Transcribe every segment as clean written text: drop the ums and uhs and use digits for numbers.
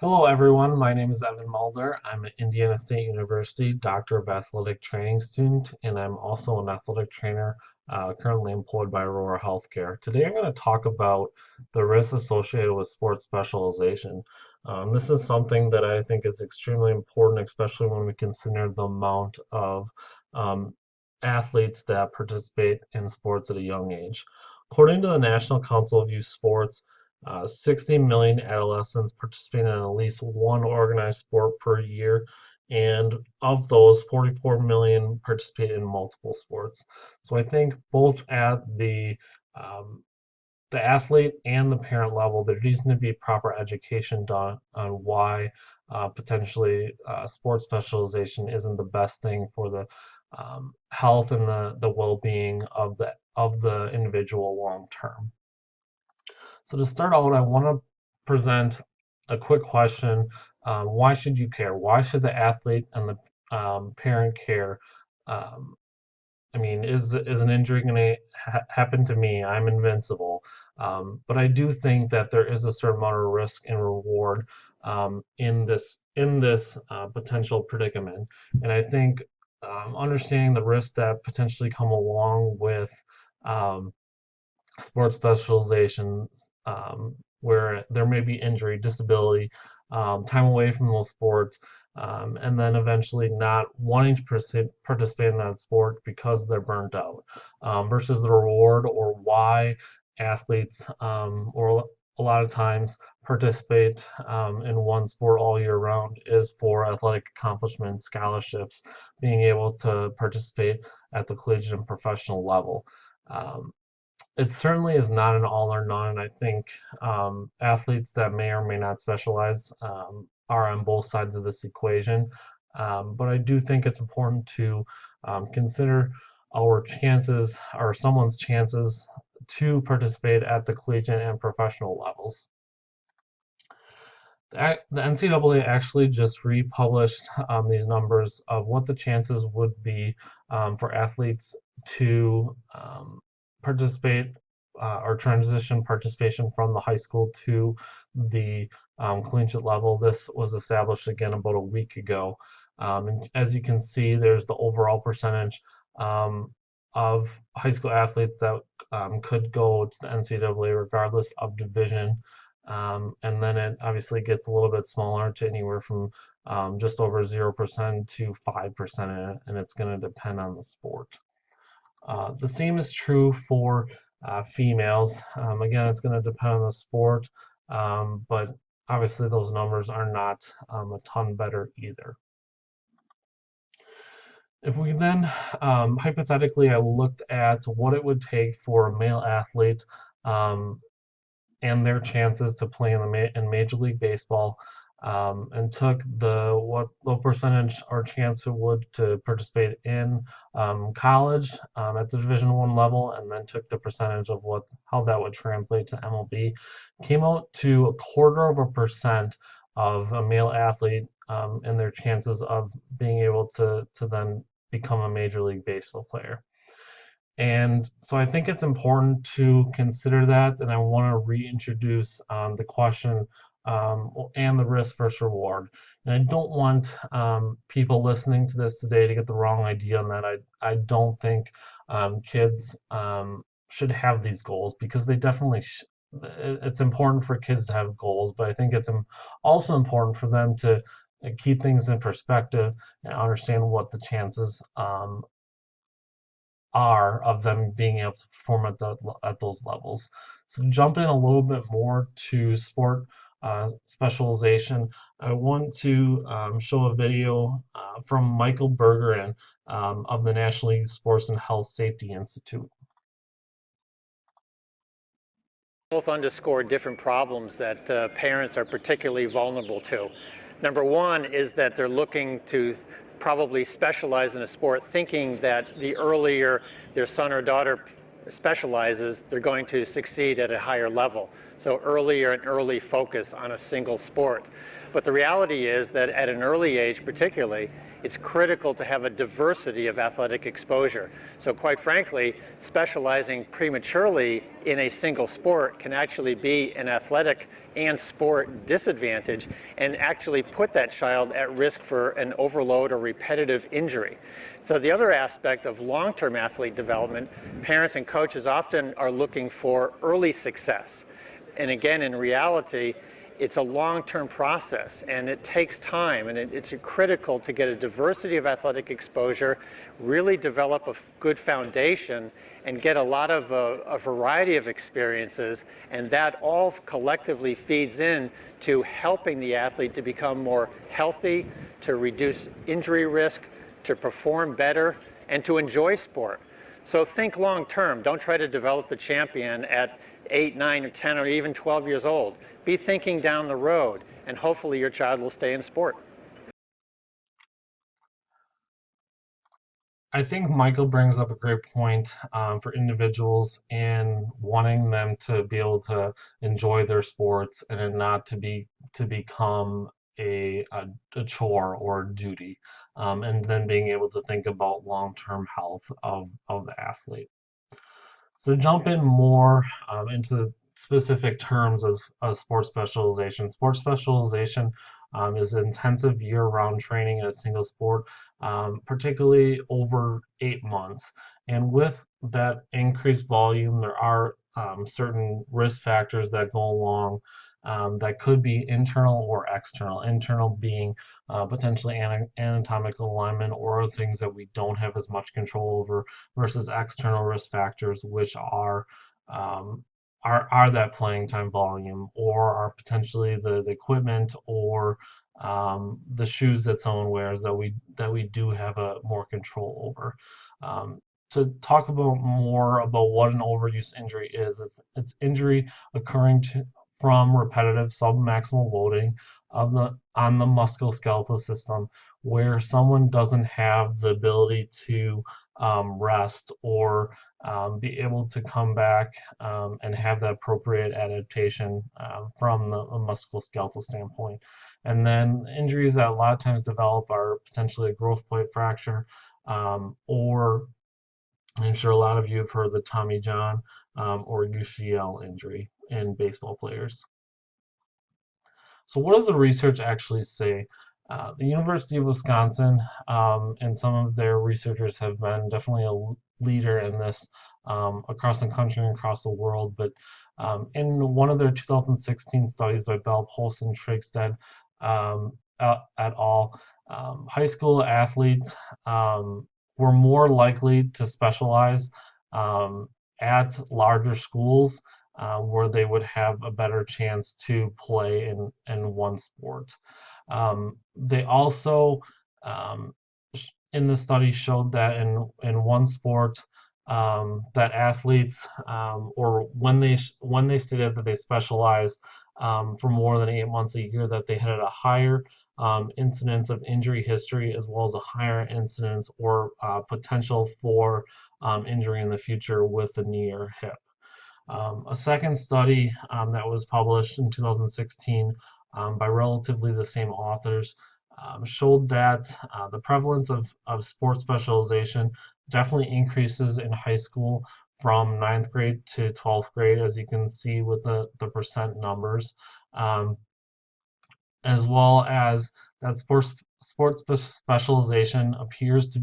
Hello, everyone. My name is Evan Mulder. I'm an Indiana State University Doctor of Athletic Training student, and I'm also an athletic trainer currently employed by Aurora Healthcare. Today, I'm going to talk about the risks associated with sports specialization. This is something that I think is extremely important, especially when we consider the amount of um, athletes that participate in sports at a young age. According to the National Council of Youth Sports, 60 million adolescents participate in at least one organized sport per year, and of those, 44 million participate in multiple sports. So I think both at um, the athlete and the parent level, there needs to be proper education done on why potentially sports specialization isn't the best thing for the health and the well-being of the individual long term. So to start out, I want to present a quick question. Why should you care? Why should the athlete and the parent care? Um, I mean, is an injury going to happen to me? I'm invincible. But I do think that there is a certain amount of risk and reward in this potential predicament, and I think understanding the risks that potentially come along with um, sports specializations where there may be injury, disability, time away from those sports, and then eventually not wanting to participate in that sport because they're burnt out, versus the reward or why athletes or a lot of times participate in one sport all year round is for athletic accomplishments, scholarships, being able to participate at the collegiate and professional level. Um, it certainly is not an all or none. I think athletes that may or may not specialize are on both sides of this equation. But I do think it's important to consider our chances or someone's chances to participate at the collegiate and professional levels. The NCAA actually just republished these numbers of what the chances would be for athletes to participate or transition participation from the high school to the collegiate level. This was established again about a week ago. And as you can see, there's the overall percentage of high school athletes that could go to the NCAA regardless of division. And then it obviously gets a little bit smaller to anywhere from just over 0% to 5%, and it's going to depend on the sport. The same is true for females. Again, it's going to depend on the sport, but obviously those numbers are not a ton better either. If we then, hypothetically, I looked at what it would take for a male athlete um, and their chances to play in Major League Baseball, and took what the percentage or chance it would to participate in college at the Division One level, and then took the percentage of how that would translate to MLB, came out to 1/4% of a male athlete and their chances of being able to then become a Major League Baseball player. And so I think it's important to consider that, and I want to reintroduce the question and the risk versus reward. And I don't want people listening to this today to get the wrong idea on that. I don't think kids should have these goals because they definitely it's important for kids to have goals, but I think it's also important for them to keep things in perspective and understand what the chances are of them being able to perform at those levels. So to jump in a little bit more to sport specialization, I want to show a video from Michael Bergeron of the National League Sports and Health Safety Institute. Both underscore different problems that parents are particularly vulnerable to. Number one is that they're looking to probably specialize in a sport, thinking that the earlier their son or daughter specializes, they're going to succeed at a higher level. So early focus on a single sport. But the reality is that at an early age particularly, it's critical to have a diversity of athletic exposure. So quite frankly, specializing prematurely in a single sport can actually be an athletic and sport disadvantage and actually put that child at risk for an overload or repetitive injury. So the other aspect of long-term athlete development, parents and coaches often are looking for early success. And again, in reality, it's a long-term process and it takes time, and it's critical to get a diversity of athletic exposure, really develop a good foundation and get a lot of a variety of experiences, and that all collectively feeds in to helping the athlete to become more healthy, to reduce injury risk, to perform better, and to enjoy sport. So think long term. Don't try to develop the champion at 8, 9, or 10, or even 12 years old. Be thinking down the road, and hopefully your child will stay in sport. I think Michael brings up a great point for individuals in wanting them to be able to enjoy their sports and it not to become a chore or a duty, and then being able to think about long-term health of the athlete. So jump in more into specific terms of sports specialization. Sports specialization is intensive year-round training in a single sport, particularly over 8 months. And with that increased volume, there are certain risk factors that go along that could be internal or external. Internal being potentially anatomical alignment or things that we don't have as much control over, versus external risk factors, which um, are that playing time volume, or are potentially the equipment, or the shoes that someone wears that we do have a more control over. Um, to talk about more about what an overuse injury is, it's injury occurring from repetitive submaximal loading of the on the musculoskeletal system, where someone doesn't have the ability to rest or be able to come back and have that appropriate adaptation from the musculoskeletal standpoint. And then injuries that a lot of times develop are potentially a growth plate fracture, or I'm sure a lot of you have heard the Tommy John or UCL injury in baseball players. So what does the research actually say? The University of Wisconsin and some of their researchers have been definitely a leader in this across the country and across the world. But in one of their 2016 studies by Bell, Post, and Trigstead et al., high school athletes were more likely to specialize um, at larger schools where they would have a better chance to play in one sport. They also, um, in the study, showed that in one sport, that athletes, or when they stated that they specialized for more than 8 months a year, that they had a higher incidence of injury history, as well as a higher incidence or potential for injury in the future with the knee or hip. A second study that was published in 2016 by relatively the same authors showed that the prevalence of sports specialization definitely increases in high school from ninth grade to 12th grade, as you can see with the percent numbers, um, as well as that sports specialization appears to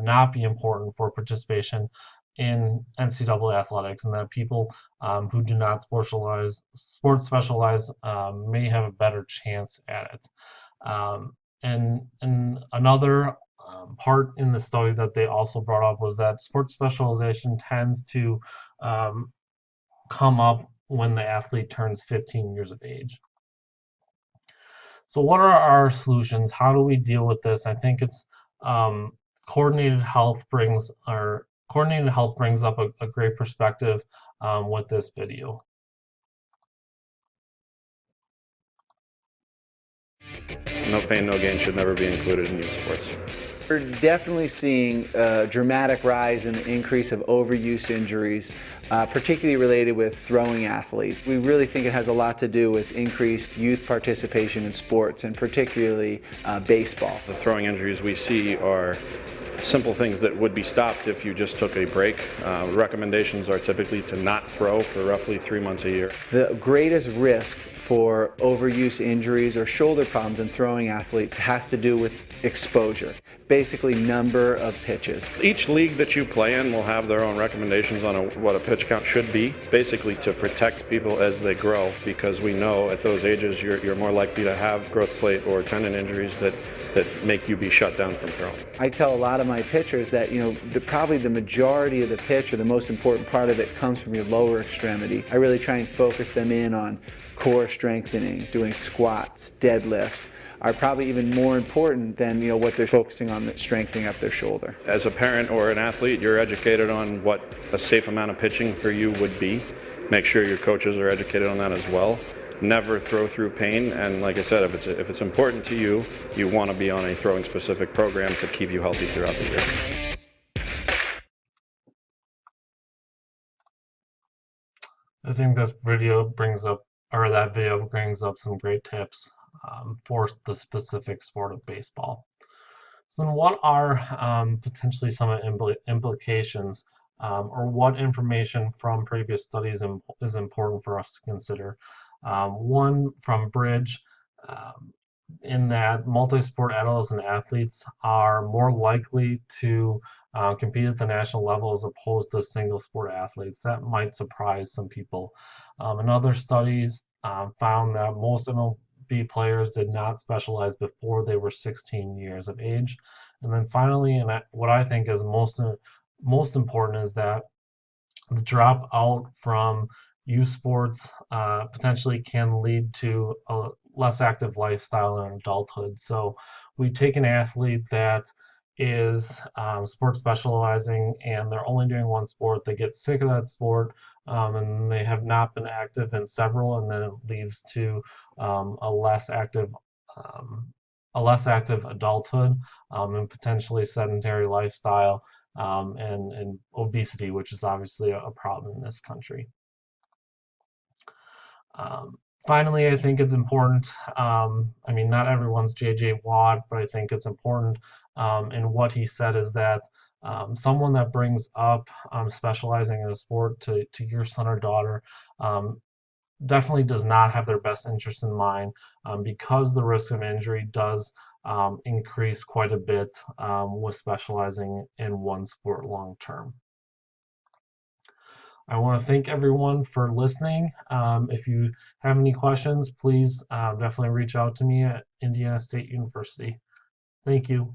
not be important for participation in NCAA athletics, and that people who do not sports specialize may have a better chance at it. And another part in the study that they also brought up was that sports specialization tends to um, come up when the athlete turns 15 years of age. So what are our solutions? How do we deal with this? I think it's um, coordinated health brings up a great perspective with this video. No pain, no gain should never be included in youth sports. We're definitely seeing a dramatic rise in the increase of overuse injuries, particularly related with throwing athletes. We really think it has a lot to do with increased youth participation in sports, and particularly baseball. The throwing injuries we see are simple things that would be stopped if you just took a break. Recommendations are typically to not throw for roughly 3 months a year. The greatest risk for overuse injuries or shoulder problems in throwing athletes has to do with exposure, basically number of pitches. Each league that you play in will have their own recommendations on what a pitch count should be, basically to protect people as they grow, because we know at those ages you're more likely to have growth plate or tendon injuries that make you be shut down from throwing. I tell a lot of my pitchers that probably the majority of the pitch, or the most important part of it, comes from your lower extremity. I really try and focus them in on core strengthening, doing squats, deadlifts, are probably even more important than what they're focusing on, strengthening up their shoulder. As a parent or an athlete, you're educated on what a safe amount of pitching for you would be. Make sure your coaches are educated on that as well. Never throw through pain, and like I said, if it's important to you, you want to be on a throwing specific program to keep you healthy throughout the year. I think that video brings up some great tips for the specific sport of baseball. So then what are potentially some implications, or what information from previous studies is important for us to consider? One from Bridge, in that multi-sport adults and athletes are more likely to compete at the national level as opposed to single sport athletes. That might surprise some people. And other studies found that most MLB players did not specialize before they were 16 years of age. And then finally, and what I think is most important, is that the drop out from youth sports potentially can lead to a less active lifestyle in adulthood. So we take an athlete that is sport specializing and they're only doing one sport, they get sick of that sport, and they have not been active in several, and then it leads to a less active adulthood, and potentially sedentary lifestyle, and obesity, which is obviously a problem in this country. Finally, I think it's important. Not everyone's J.J. Watt, but I think it's important. And what he said is that someone that brings up specializing in a sport to your son or daughter definitely does not have their best interest in mind, because the risk of injury does increase quite a bit with specializing in one sport long term. I want to thank everyone for listening. If you have any questions, please definitely reach out to me at Indiana State University. Thank you.